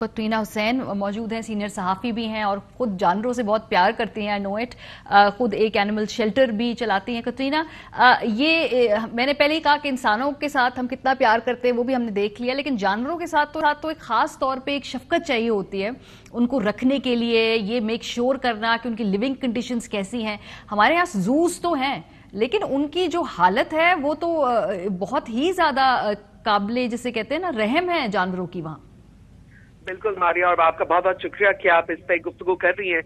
कतरीना हुसैन मौजूद हैं, सीनियर सहाफ़ी भी हैं और ख़ुद जानवरों से बहुत प्यार करती हैं। I know it. ख़ुद एक एनिमल शेल्टर भी चलाती हैं। कतरीना, मैंने पहले ही कहा कि इंसानों के साथ हम कितना प्यार करते हैं वो भी हमने देख लिया, लेकिन जानवरों के साथ तो एक ख़ास तौर पे एक शफ़क़त चाहिए होती है उनको रखने के लिए, ये मेक श्योर करना कि उनकी लिविंग कंडीशंस कैसी हैं। हमारे यहाँ ज़ूज़ तो हैं, लेकिन उनकी जो हालत है वो तो बहुत ही ज़्यादा काबिले, जिसे कहते हैं ना, रहम है जानवरों की वहाँ। बिल्कुल मारिया, और आपका बहुत बहुत शुक्रिया कि आप इस पे गुफ्तगू कर रही हैं।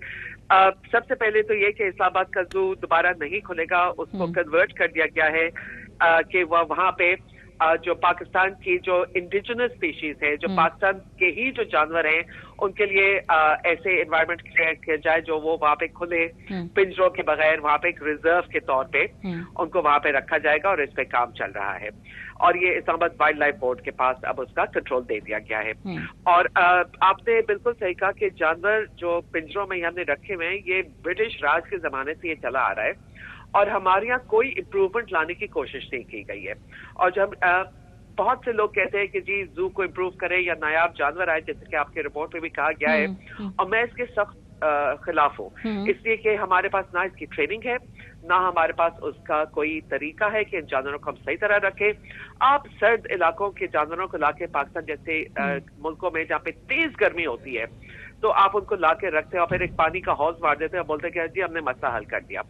सबसे पहले तो ये कि इस्लामाबाद का जू दोबारा नहीं खुलेगा, उसको कन्वर्ट कर दिया गया है कि वह वहाँ पे जो पाकिस्तान की जो इंडिजिनस स्पीशीज है, जो पाकिस्तान के ही जो जानवर हैं, उनके लिए ऐसे एनवायरनमेंट क्रिएट किया जाए जो वो वहाँ पे खुले पिंजरों के बगैर वहाँ पे एक रिजर्व के तौर पे उनको वहाँ पे रखा जाएगा, और इस पे काम चल रहा है। और ये इस्लामाबाद वाइल्ड लाइफ बोर्ड के पास अब उसका कंट्रोल दे दिया गया है। और आपने बिल्कुल सही कहा कि जानवर जो पिंजरों में हमने रखे हुए हैं, ये ब्रिटिश राज के जमाने से ये चला आ रहा है, और हमारे यहाँ कोई इम्प्रूवमेंट लाने की कोशिश नहीं की गई है। और जब बहुत से लोग कहते हैं कि जी जू को इम्प्रूव करें या नायाब जानवर आए, जैसे कि आपके रिपोर्ट में भी कहा गया है, और मैं इसके सख्त खिलाफ हूँ, इसलिए कि हमारे पास ना इसकी ट्रेनिंग है, ना हमारे पास उसका कोई तरीका है कि इन जानवरों को हम सही तरह रखें। आप सर्द इलाकों के जानवरों को लाके पाकिस्तान जैसे मुल्कों में जहाँ पे तेज गर्मी होती है, तो आप उनको लाके रखते हैं और फिर एक पानी का हौज मार देते हैं और बोलते हैं कि जी हमने मसला हल कर दिया।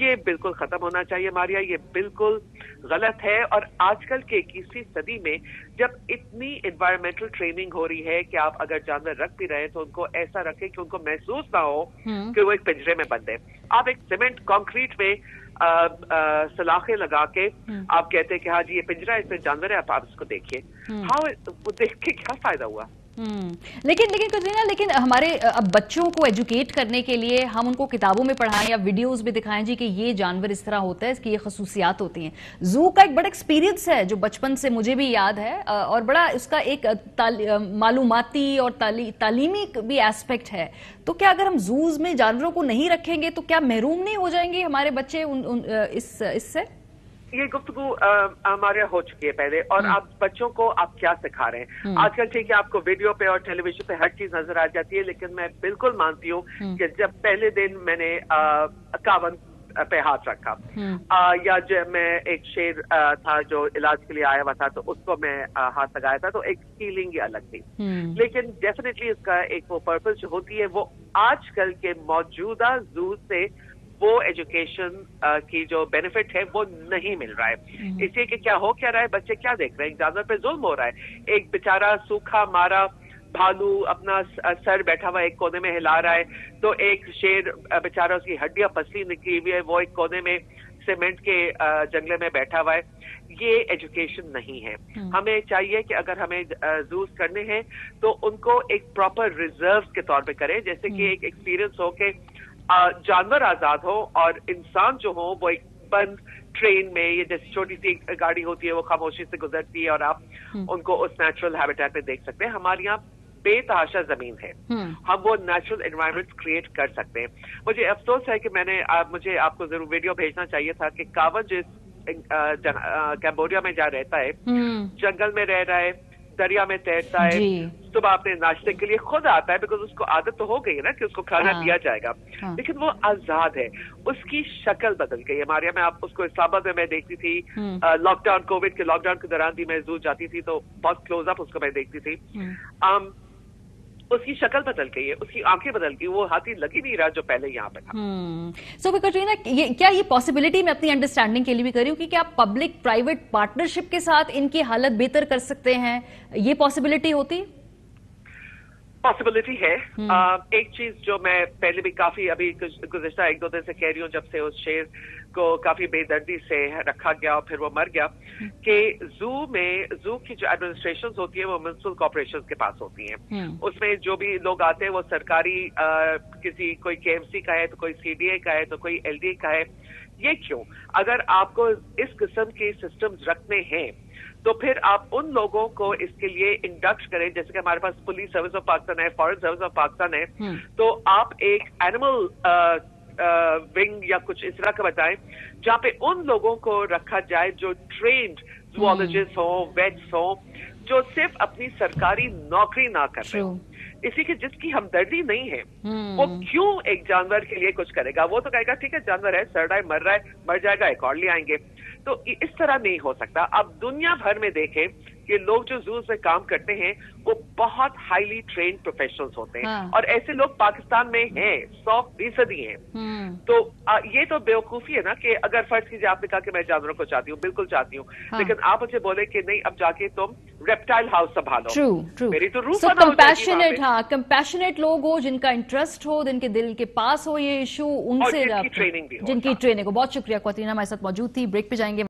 ये बिल्कुल खत्म होना चाहिए मारिया, ये बिल्कुल गलत है। और आजकल के 21वीं सदी में जब इतनी एनवायरमेंटल ट्रेनिंग हो रही है कि आप अगर जानवर रख भी रहे हैं तो उनको ऐसा रखें कि उनको महसूस ना हो कि वो एक पिंजरे में बंद है। आप एक सीमेंट कंक्रीट में सलाखें लगा के आप कहते हैं कि हाँ जी ये पिंजरा है, इसमें जानवर है, आप इसको देखिए। हाँ, वो देख के क्या फायदा हुआ? लेकिन कतरीना, लेकिन हमारे अब बच्चों को एजुकेट करने के लिए हम उनको किताबों में पढ़ाएं या वीडियोस भी दिखाएं जी कि ये जानवर इस तरह होता है, इसकी ये खसूसियात होती हैं। जू का एक बड़ा एक्सपीरियंस है जो बचपन से मुझे भी याद है, और बड़ा उसका एक मालूमाती और तालीमी भी एस्पेक्ट है। तो क्या अगर हम जूज में जानवरों को नहीं रखेंगे तो क्या महरूम नहीं हो जाएंगे हमारे बच्चे इससे? ये गुफ्तगू हमारे हो चुकी है पहले, और आप बच्चों को आप क्या सिखा रहे हैं आजकल? ठीक है, आपको वीडियो पे और टेलीविजन पे हर चीज नजर आ जाती है, लेकिन मैं बिल्कुल मानती हूँ कि जब पहले दिन मैंने कावन पे हाथ रखा, या जब मैं एक शेर था जो इलाज के लिए आया हुआ था तो उसको मैं हाथ लगाया था, तो एक फीलिंग ही अलग थी। लेकिन डेफिनेटली इसका एक वो पर्पस जो होती है वो आजकल के मौजूदा जू से वो एजुकेशन की जो बेनिफिट है वो नहीं मिल रहा है। इसलिए कि क्या हो क्या रहा है, बच्चे क्या देख रहे हैं, एक जानवर पे जुल्म हो रहा है। एक बेचारा सूखा मारा भालू अपना सर बैठा हुआ एक कोने में हिला रहा है, तो एक शेर बेचारा उसकी हड्डियां पसली निकली हुई है, वो एक कोने में सीमेंट के जंगले में बैठा हुआ है। ये एजुकेशन नहीं है। हमें चाहिए कि अगर हमें जूस करने हैं तो उनको एक प्रॉपर रिजर्व के तौर पे करें, जैसे कि एक एक्सपीरियंस हो के जानवर आजाद हो और इंसान जो हो वो एक बंद ट्रेन में, ये जैसी छोटी सी गाड़ी होती है वो खामोशी से गुजरती है और आप उनको उस नेचुरल हैबिटेट में देख सकते हैं। हमारे यहाँ बेतहाशा जमीन है, हम वो नेचुरल एनवायरनमेंट क्रिएट कर सकते हैं। मुझे अफसोस है कि मुझे आपको जरूर वीडियो भेजना चाहिए था कि कावन जिस कैम्बोडिया में जहाँ रहता है, जंगल में रह रहा है, दरिया में तैरता है, सुबह अपने नाश्ते के लिए खुद आता है, बिकॉज उसको आदत तो हो गई है ना कि उसको खाना दिया जाएगा, लेकिन वो आजाद है, उसकी शक्ल बदल गई है। हमारे यहाँ में आप उसको इस्लामाबाद में मैं देखती थी, लॉकडाउन, कोविड के लॉकडाउन के दौरान भी मैं जू जाती थी तो बहुत क्लोज अप उसको मैं देखती थी। उसकी शक्ल बदल गई है, उसकी आंखें बदल गई, वो हाथी लगी नहीं रहा जो पहले यहाँ पे था। सो कतरीना, क्या ये पॉसिबिलिटी मैं अपनी अंडरस्टैंडिंग के लिए भी कर रही हूँ कि क्या पब्लिक प्राइवेट पार्टनरशिप के साथ इनकी हालत बेहतर कर सकते हैं? ये पॉसिबिलिटी होती? पॉसिबिलिटी है। एक चीज जो मैं पहले भी काफी अभी गुज़िश्ता 1-2 दिन से कह रही हूँ, जब से उस शेर को काफी बेदर्दी से रखा गया और फिर वो मर गया, कि जू की जो एडमिनिस्ट्रेशन होती है वो म्युनिसिपल कॉर्पोरेशन के पास होती हैं। उसमें जो भी लोग आते हैं वो सरकारी किसी कोई KMC का है, तो कोई CDA का है, तो कोई LDA का है। ये क्यों? अगर आपको इस किस्म के सिस्टम्स रखने हैं तो फिर आप उन लोगों को इसके लिए इंडक्ट करें, जैसे कि हमारे पास पुलिस सर्विस ऑफ पाकिस्तान है, फॉरेन सर्विस ऑफ पाकिस्तान है, तो आप एक एनिमल विंग या कुछ इस तरह का बताएं जहाँ पे उन लोगों को रखा जाए जो ट्रेन्ड जूलॉजिस्ट हो, वेट्स हो, जो सिर्फ अपनी सरकारी नौकरी ना कर रहे हो। इसी की जिसकी हमदर्दी नहीं है वो क्यों एक जानवर के लिए कुछ करेगा? वो तो कहेगा ठीक है जानवर है, सड़ रहा है, मर जाएगा, एक और ले आएंगे। तो इस तरह नहीं हो सकता। अब दुनिया भर में देखें कि लोग जो जूस में काम करते हैं वो बहुत हाईली ट्रेन्ड प्रोफेशनल्स होते हैं, और ऐसे लोग पाकिस्तान में हैं, 100% हैं। तो ये तो बेवकूफी है ना कि अगर फर्ज कीजिए आपने कहा कि मैं जानवरों को चाहती हूँ, बिल्कुल चाहती हूँ, लेकिन आप मुझे बोले कि नहीं अब जाके तुम रेप्टाइल हाउस संभालो। ट्रू। मेरी तो रूह कंपैशनेट, कंपैशनेट लोग हो, जिनका इंटरेस्ट हो, जिनके दिल के पास हो ये इशू, उनसे ट्रेनिंग भी हो, जिनकी ट्रेनिंग हो। बहुत शुक्रिया कतरीना हमारे साथ मौजूद थी। ब्रेक पे जाएंगे।